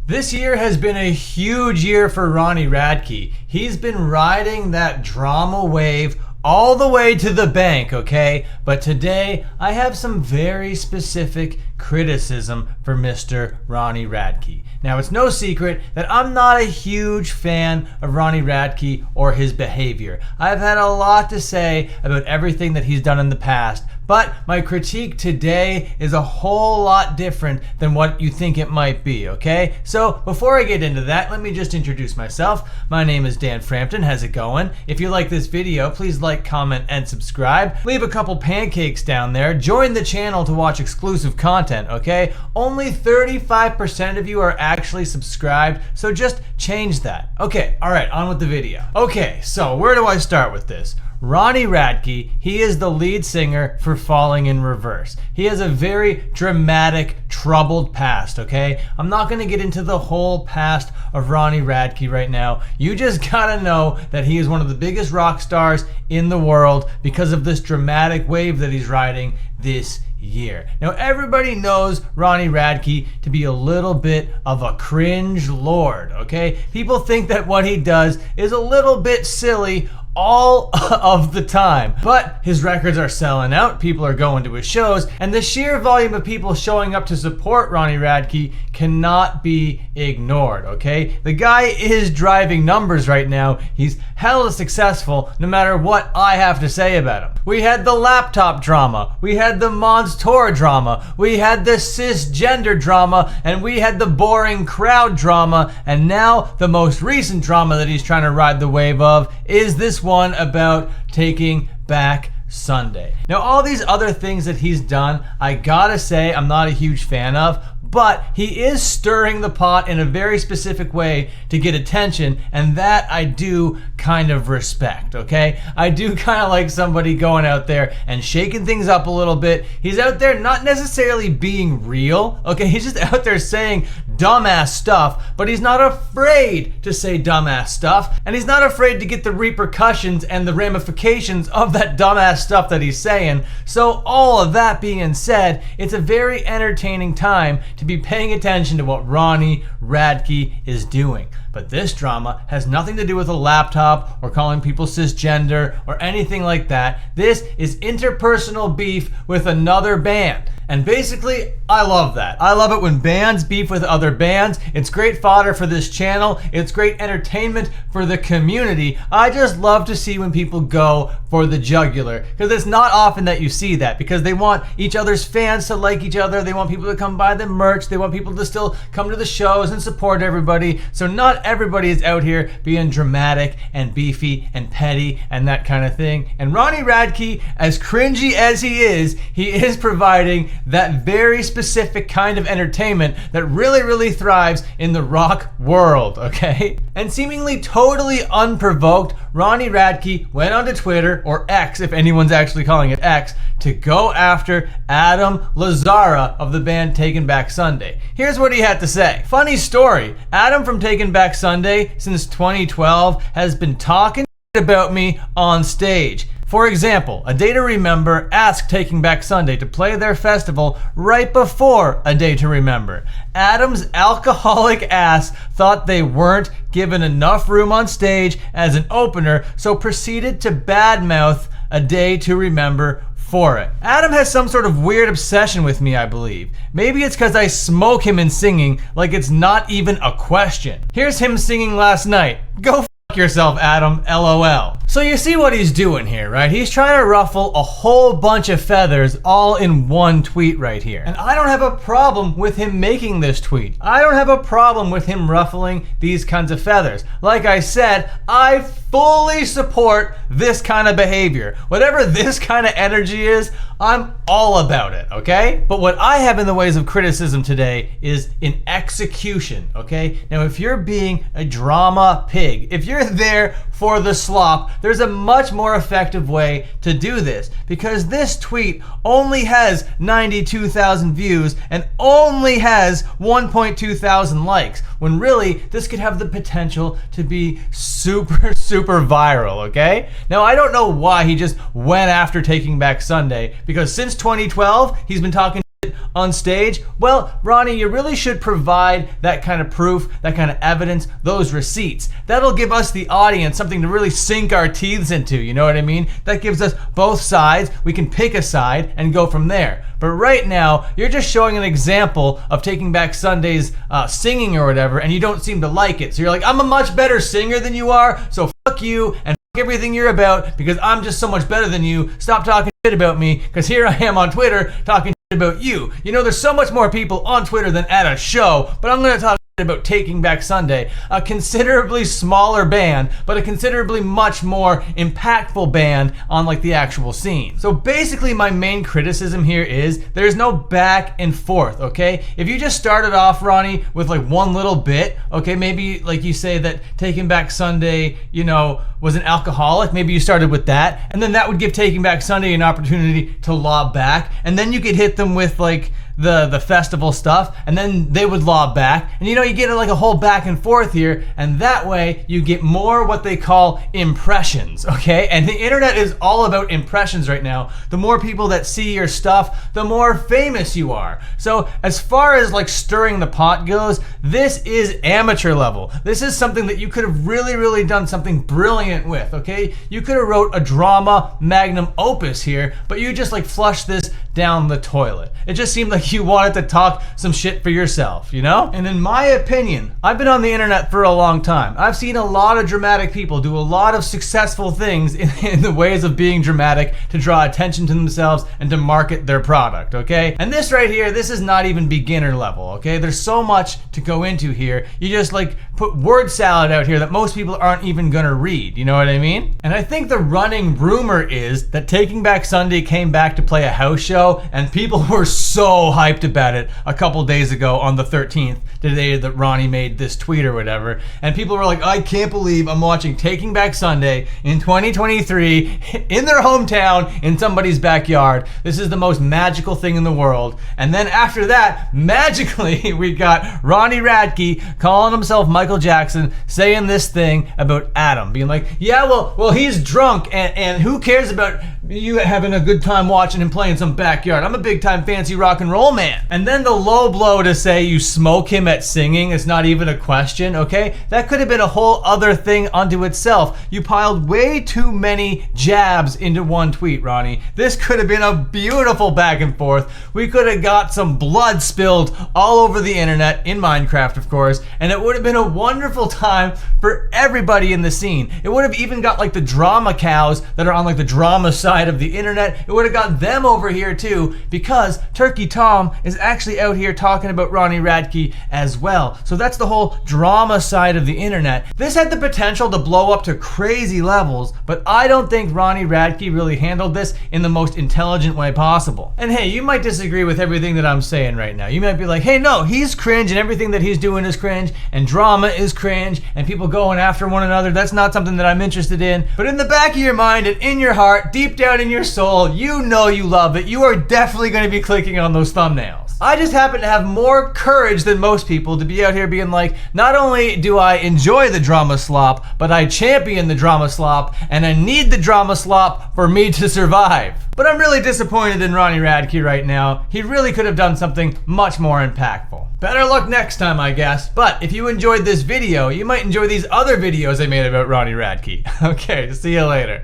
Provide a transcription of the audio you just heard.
This year has been a huge year for Ronnie Radke. He's been riding that drama wave all the way to the bank, okay? But today, I have some very specific criticism for Mr. Ronnie Radke. Now, it's no secret that I'm not a huge fan of Ronnie Radke or his behavior. I've had a lot to say about everything that he's done in the past, but my critique today is a whole lot different than what you think it might be, okay? So before I get into that, let me just introduce myself. My name is Dan Frampton. How's it going? If you like this video, please like, comment, and subscribe. Leave a couple pancakes down there. Join the channel to watch exclusive content, okay? Only 35% of you are actually subscribed, so just change that. Okay, all right, on with the video. Okay, so where do I start with this? Ronnie Radke, he is the lead singer for Falling in Reverse. He has a very dramatic, troubled past, okay? I'm not gonna get into the whole past of Ronnie Radke right now. You just gotta know that he is one of the biggest rock stars in the world because of this dramatic wave that he's riding this year. Now everybody knows Ronnie Radke to be a little bit of a cringe lord, okay? People think that what he does is a little bit silly all of the time, but his records are selling out, people are going to his shows, and the sheer volume of people showing up to support Ronnie Radke cannot be ignored, okay? The guy is driving numbers right now. He's hella successful no matter what I have to say about him. We had the laptop drama, we had the Mons Tour drama, we had the cisgender drama, and we had the boring crowd drama, and now the most recent drama that he's trying to ride the wave of is this one about taking back Sunday. Now, all these other things that he's done, I gotta say I'm not a huge fan of, but he is stirring the pot in a very specific way to get attention, and that I do kind of respect, okay? I do kind of like somebody going out there and shaking things up a little bit. He's out there not necessarily being real, okay? He's just out there saying dumbass stuff, but he's not afraid to say dumbass stuff, and he's not afraid to get the repercussions and the ramifications of that dumbass stuff that he's saying. So all of that being said, it's a very entertaining time to be paying attention to what Ronnie Radke is doing. But this drama has nothing to do with a laptop or calling people cisgender or anything like that. This is interpersonal beef with another band. And basically, I love that. I love it when bands beef with other bands. It's great fodder for this channel. It's great entertainment for the community. I just love to see when people go for the jugular, because it's not often that you see that, because they want each other's fans to like each other. They want people to come buy the merch. They want people to still come to the shows and support everybody. So not everybody is out here being dramatic and beefy and petty and that kind of thing. And Ronnie Radke, as cringy as he is providing that very specific kind of entertainment that really thrives in the rock world, okay? And seemingly totally unprovoked, Ronnie Radke went onto Twitter, or X if anyone's actually calling it X, to go after Adam Lazzara of the band Taking Back Sunday. Here's what he had to say. Funny story, Adam from Taking Back Sunday since 2012 has been talking about me on stage. For example, A Day to Remember asked Taking Back Sunday to play their festival right before A Day to Remember. Adam's alcoholic ass thought they weren't given enough room on stage as an opener, so proceeded to badmouth A Day to Remember for it. Adam has some sort of weird obsession with me, I believe. Maybe it's because I smoke him in singing like it's not even a question. Here's him singing last night. Go f yourself, Adam, LOL. So you see what he's doing here, right? He's trying to ruffle a whole bunch of feathers all in one tweet right here. And I don't have a problem with him making this tweet. I don't have a problem with him ruffling these kinds of feathers. Like I said, I fully support this kind of behavior. Whatever this kind of energy is, I'm all about it, okay? But what I have in the ways of criticism today is in execution, okay? Now, if you're being a drama pig, if you're there for the slop, there's a much more effective way to do this, because this tweet only has 92,000 views and only has 1.2 thousand likes, when really this could have the potential to be super viral, okay? Now, I don't know why he just went after Taking Back Sunday, because since 2012, he's been talking on stage, well, Ronnie, you really should provide that kind of proof, that kind of evidence, those receipts. That'll give us, the audience, something to really sink our teeth into, you know what I mean? That gives us both sides. We can pick a side and go from there. But right now, you're just showing an example of Taking Back Sunday's singing or whatever, and you don't seem to like it. So you're like, I'm a much better singer than you are, so fuck you and fuck everything you're about because I'm just so much better than you. Stop talking shit about me, because here I am on Twitter talking shit about you. You know, there's so much more people on Twitter than at a show, but I'm going to talk about Taking Back Sunday, a considerably smaller band, but a considerably much more impactful band on like the actual scene. So basically my main criticism here is there's no back and forth, okay? If you just started off, Ronnie, with like one little bit, okay, maybe like you say that Taking Back Sunday, you know, was an alcoholic, maybe you started with that, and then that would give Taking Back Sunday an opportunity to lob back, and then you could hit them with like the festival stuff, and then they would lob back, and you know, you get like a whole back and forth here, and that way you get more what they call impressions, okay? And the internet is all about impressions right now. The more people that see your stuff, the more famous you are. So as far as like stirring the pot goes, this is amateur level. This is something that you could have really done something brilliant with, okay? You could have wrote a drama magnum opus here, but you just like flushed this down the toilet. It just seemed like you wanted to talk some shit for yourself, you know? And in my opinion, I've been on the internet for a long time. I've seen a lot of dramatic people do a lot of successful things in the ways of being dramatic to draw attention to themselves and to market their product, okay? And this right here, this is not even beginner level, okay? There's so much to go into here. You just like put word salad out here that most people aren't even gonna read, you know what I mean? And I think the running rumor is that Taking Back Sunday came back to play a house show, and people were so hyped about it a couple days ago on the 13th, the day that Ronnie made this tweet or whatever, and people were like, I can't believe I'm watching Taking Back Sunday in 2023 in their hometown in somebody's backyard. This is the most magical thing in the world. And then after that, magically, we got Ronnie Radke calling himself Michael Jackson, saying this thing about Adam, being like, yeah, well, he's drunk, and who cares about you having a good time watching him play in some backyard? I'm a big time fancy rock and roll man. And then the low blow to say you smoke him at singing is not even a question, okay? That could have been a whole other thing unto itself. You piled way too many jabs into one tweet, Ronnie. This could have been a beautiful back and forth. We could have got some blood spilled all over the internet, in Minecraft of course, and it would have been a wonderful time for everybody in the scene. It would have even got like the drama cows that are on like the drama side of the internet. It would have got them over here too, because Turkey Tom is actually out here talking about Ronnie Radke as well. So that's the whole drama side of the internet. This had the potential to blow up to crazy levels, but I don't think Ronnie Radke really handled this in the most intelligent way possible. And hey, you might disagree with everything that I'm saying right now. You might be like, hey, no, he's cringe and everything that he's doing is cringe and drama is cringe and people going after one another. That's not something that I'm interested in. But in the back of your mind and in your heart, deep down in your soul, you know you love it. You are definitely going to be clicking on those thumbnails. I just happen to have more courage than most people to be out here being like, not only do I enjoy the drama slop, but I champion the drama slop, and I need the drama slop for me to survive. But I'm really disappointed in Ronnie Radke right now. He really could have done something much more impactful. Better luck next time, I guess. But if you enjoyed this video, you might enjoy these other videos I made about Ronnie Radke. Okay, see you later.